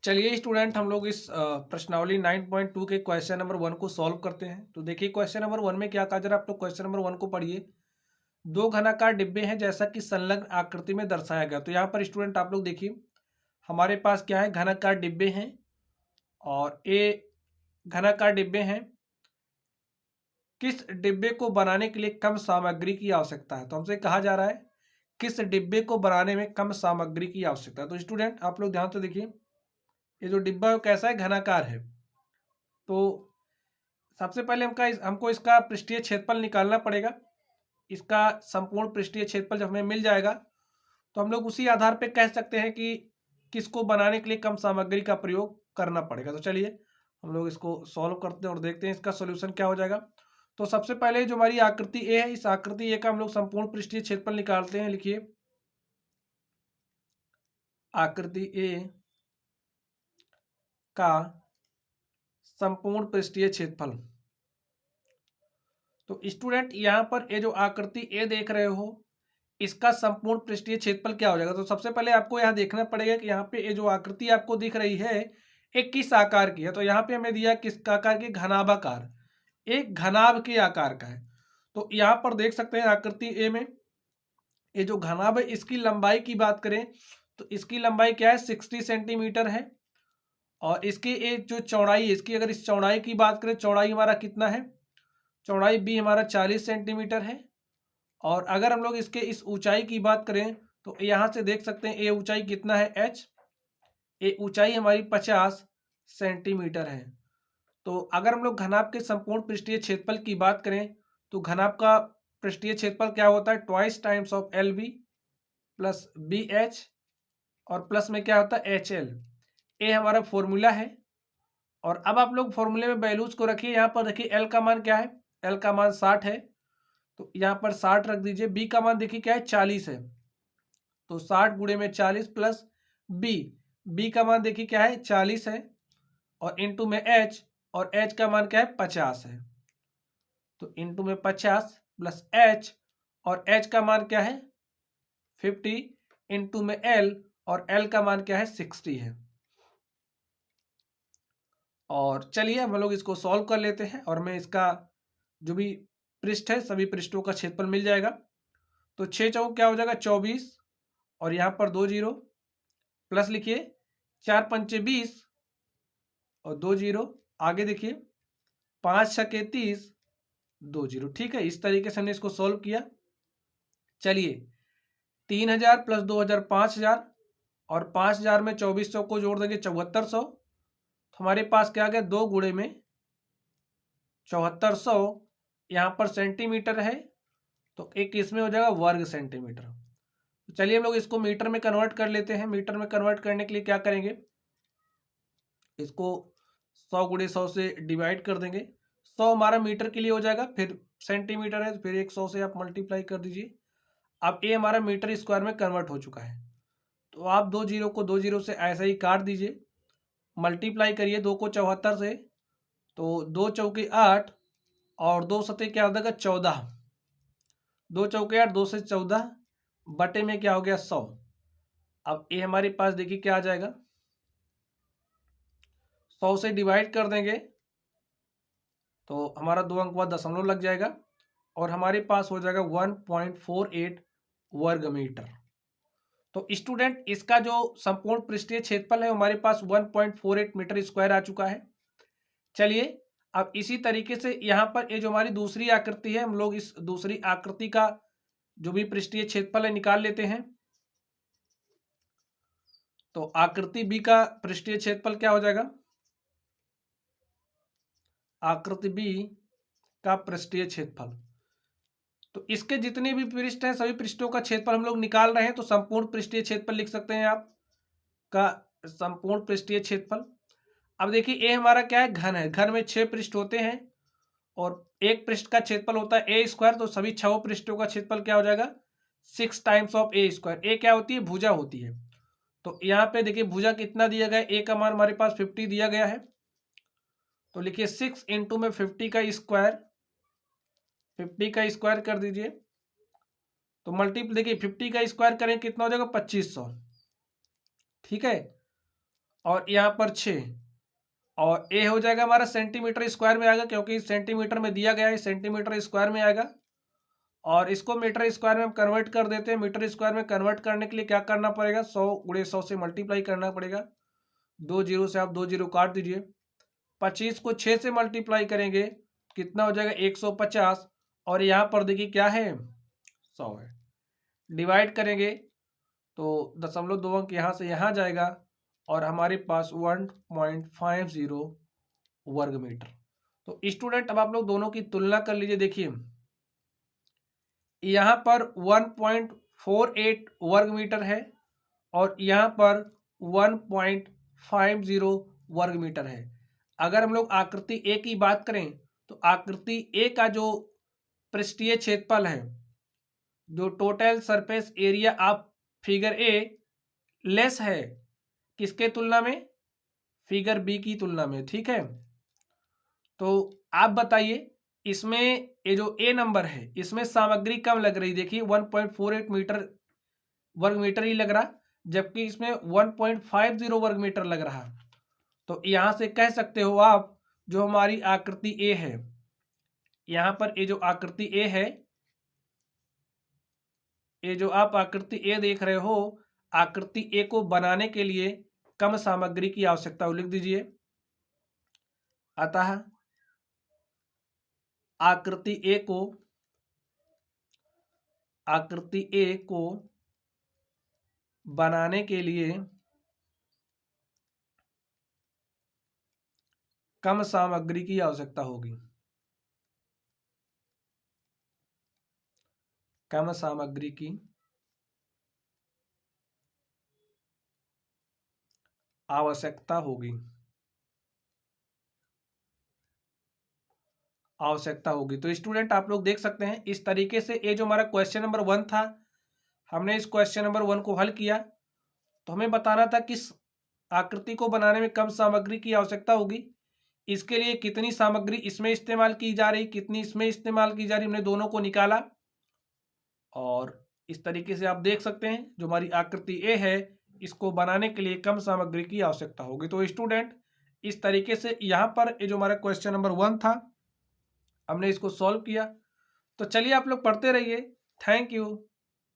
चलिए स्टूडेंट, हम लोग इस प्रश्नावली 9.2 के क्वेश्चन नंबर 1 को सॉल्व करते हैं। तो देखिए क्वेश्चन नंबर 1 में क्या कहा जा रहा है। आप लोग क्वेश्चन नंबर 1 को पढ़िए। दो घनाकार डिब्बे हैं जैसा कि संलग्न आकृति में दर्शाया गया। तो यहाँ पर स्टूडेंट आप लोग देखिए, हमारे पास क्या है, घनाकार डिब्बे हैं और ये घनाकार डिब्बे हैं। किस डिब्बे को बनाने के लिए कम सामग्री की आवश्यकता है। तो हमसे कहा जा रहा है किस डिब्बे को बनाने में कम सामग्री की आवश्यकता है। तो स्टूडेंट आप लोग ध्यान से देखिए, ये जो डिब्बा है वो कैसा है, घनाकार है। तो सबसे पहले हमको इसका पृष्ठीय क्षेत्रफल निकालना पड़ेगा। इसका संपूर्ण पृष्ठीय क्षेत्रफल जब हमें मिल जाएगा तो हम लोग उसी आधार पे कह सकते हैं कि किसको बनाने के लिए कम सामग्री का प्रयोग करना पड़ेगा। तो चलिए हम लोग इसको सॉल्व करते हैं और देखते हैं इसका सॉल्यूशन क्या हो जाएगा। तो सबसे पहले जो हमारी आकृति ए है, इस आकृति ए का हम लोग संपूर्ण पृष्ठीय क्षेत्रफल निकालते हैं। लिखिए आकृति ए का संपूर्ण पृष्ठीय क्षेत्रफल। तो स्टूडेंट यहाँ पर ये जो आकृति ए देख रहे हो, इसका संपूर्ण पृष्ठीय क्षेत्रफल क्या हो जाएगा। तो सबसे पहले आपको यहाँ देखना पड़ेगा कि यहाँ पे ये जो आकृति आपको दिख रही है ये किस आकार की है। तो यहाँ पे हमें दिया किस आकार की, घनाभाकार, एक घनाभ के आकार का है। तो यहाँ पर देख सकते हैं आकृति ए में ये जो घनाभ है इसकी लंबाई की बात करें तो इसकी लंबाई क्या है, 60 सेंटीमीटर है। और इसकी ये जो चौड़ाई है, इसकी अगर इस चौड़ाई की बात करें, चौड़ाई हमारा कितना है, चौड़ाई बी हमारा 40 सेंटीमीटर है। और अगर हम लोग इसके इस ऊंचाई की बात करें तो यहाँ से देख सकते हैं ये ऊंचाई कितना है, एच, ये ऊंचाई हमारी 50 सेंटीमीटर है। तो अगर हम लोग घनाभ के संपूर्ण पृष्ठीय क्षेत्रफल की बात करें तो घनाभ का पृष्ठीय क्षेत्रफल क्या होता है, twice times of L B plus B H और प्लस में क्या होता है, एच एल। ये हमारा फॉर्मूला है। और अब आप लोग फॉर्मूले में वैल्यूज को रखिए। यहाँ पर देखिए एल का मान क्या है, एल का मान 60 है तो यहाँ पर 60 रख दीजिए। बी का मान देखिए क्या है, 40 है तो 60 गुणे में 40 प्लस बी, बी का मान देखिए क्या है, 40 है और इंटू में एच, और एच का मान क्या है, 50 है। तो इंटू में 50 प्लस एच, और एच का मान क्या है, 50, इंटू में एल, और एल का मान क्या है, 60 है। और चलिए हम लोग इसको सॉल्व कर लेते हैं और मैं इसका जो भी पृष्ठ है सभी पृष्ठों का क्षेत्रफल मिल जाएगा। तो 6 चौक क्या हो जाएगा, 24, और यहाँ पर 2 जीरो प्लस लिखिए 4 पंचे 20 और 2 जीरो, आगे देखिए 5 छके 30, 2 जीरो। ठीक है, इस तरीके से हमने इसको सॉल्व किया। चलिए 3000 प्लस 2000 5000, और 5000 में 2400 को जोड़ देंगे 7400। तो हमारे पास क्या आ गया, 2 गुणे में 7400, यहाँ पर सेंटीमीटर है तो एक इसमें हो जाएगा वर्ग सेंटीमीटर। तो चलिए हम लोग इसको मीटर में कन्वर्ट कर लेते हैं। मीटर में कन्वर्ट करने के लिए क्या करेंगे, इसको 100 गुणे 100 से डिवाइड कर देंगे। 100 हमारा मीटर के लिए हो जाएगा, फिर सेंटीमीटर है तो फिर 100 से आप मल्टीप्लाई कर दीजिए। अब ये हमारा मीटर स्क्वायर में कन्वर्ट हो चुका है। तो आप 2 जीरो को 2 जीरो से ऐसा ही काट दीजिए, मल्टीप्लाई करिए 2 को 74 से, तो 2 चौके 8 और 2 सते क्या हो जाएगा, 14, 2 चौके 8, 2 से 14 बटे में क्या हो गया, 100। अब ये हमारे पास देखिए क्या आ जाएगा, 100 से डिवाइड कर देंगे तो हमारा 2 अंक बाद दशमलव लग जाएगा और हमारे पास हो जाएगा 1.48 वर्ग मीटर। तो स्टूडेंट इसका जो संपूर्ण पृष्ठीय क्षेत्रफल है हमारे पास 1.48 मीटर स्क्वायर आ चुका है। चलिए अब इसी तरीके से यहाँ पर ये जो हमारी दूसरी आकृति है, हम लोग इस दूसरी आकृति का जो भी पृष्ठीय क्षेत्रफल है निकाल लेते हैं। तो आकृति बी का पृष्ठीय क्षेत्रफल क्या हो जाएगा, आकृति बी का पृष्ठीय क्षेत्रफल। तो इसके जितने भी पृष्ठ हैं सभी पृष्ठों का क्षेत्रफल हम लोग निकाल रहे हैं। तो संपूर्ण पृष्ठीय क्षेत्रफल लिख सकते हैं आप, का संपूर्ण पृष्ठीय क्षेत्रफल। अब देखिए ए हमारा क्या है, घन है, घन में 6 पृष्ठ होते हैं और एक पृष्ठ का क्षेत्रफल होता है ए स्क्वायर। तो सभी 6 पृष्ठों का क्षेत्रफल क्या हो जाएगा, 6 टाइम्स ऑफ ए स्क्वायर। ए क्या होती है, भुजा होती है। तो यहाँ पे देखिए भुजा कितना दिया गया है, ए का मान हमारे पास 50 दिया गया है। तो लिखिए 6 इंटू में 50 का स्क्वायर, 50 का स्क्वायर कर दीजिए। तो मल्टीपल देखिए 50 का स्क्वायर करें कितना हो जाएगा, 2500। ठीक है, और यहाँ पर 6 और ए हो जाएगा हमारा सेंटीमीटर स्क्वायर में आएगा, क्योंकि सेंटीमीटर में दिया गया है, सेंटीमीटर स्क्वायर में आएगा। और इसको मीटर स्क्वायर में हम कन्वर्ट कर देते हैं। मीटर स्क्वायर में कन्वर्ट करने के लिए क्या करना पड़ेगा, 100 गुणे 100 से मल्टीप्लाई करना पड़ेगा। 2 जीरो से आप 2 जीरो काट दीजिए। 25 को 6 से मल्टीप्लाई करेंगे कितना हो जाएगा 150। और यहाँ पर देखिए क्या है 100 है। डिवाइड करेंगे तो 0.2 अंक यहाँ से यहाँ जाएगा और हमारे पास 1.50 वर्ग मीटर। तो स्टूडेंट अब आप लोग दोनों की तुलना कर लीजिए। देखिए यहाँ पर 1.48 वर्ग मीटर है और यहाँ पर 1.50 वर्ग मीटर है। अगर हम लोग आकृति ए की बात करें तो आकृति ए का जो पृष्ठीय क्षेत्रफल है, जो total surface area of figure A less है किसके तुलना में, फिगर बी की तुलना में। ठीक है, तो आप बताइए इसमें ये जो ए नंबर है इसमें सामग्री कम लग रही, देखिए 1.48 मीटर वर्ग मीटर ही लग रहा, जबकि इसमें 1.50 वर्ग मीटर लग रहा। तो यहां से कह सकते हो आप जो हमारी आकृति ए है, यहां पर ये जो आकृति ए है, ये जो आप आकृति ए देख रहे हो, आकृति ए को बनाने के लिए कम सामग्री की आवश्यकता हो, लिख दीजिए। अतः आकृति ए को बनाने के लिए कम सामग्री की आवश्यकता होगी, कम सामग्री की आवश्यकता होगी, तो स्टूडेंट आप लोग देख सकते हैं इस तरीके से ये जो हमारा क्वेश्चन नंबर 1 था, हमने इस क्वेश्चन नंबर 1 को हल किया। तो हमें बताना था किस आकृति को बनाने में कम सामग्री की आवश्यकता होगी, इसके लिए कितनी सामग्री इसमें इस्तेमाल की जा रही, कितनी इसमें इस्तेमाल की जा रही, हमने दोनों को निकाला। और इस तरीके से आप देख सकते हैं जो हमारी आकृति ए है इसको बनाने के लिए कम सामग्री की आवश्यकता होगी। तो स्टूडेंट इस तरीके से यहाँ पर ये जो हमारा क्वेश्चन नंबर 1 था हमने इसको सॉल्व किया। तो चलिए आप लोग पढ़ते रहिए। Thank you.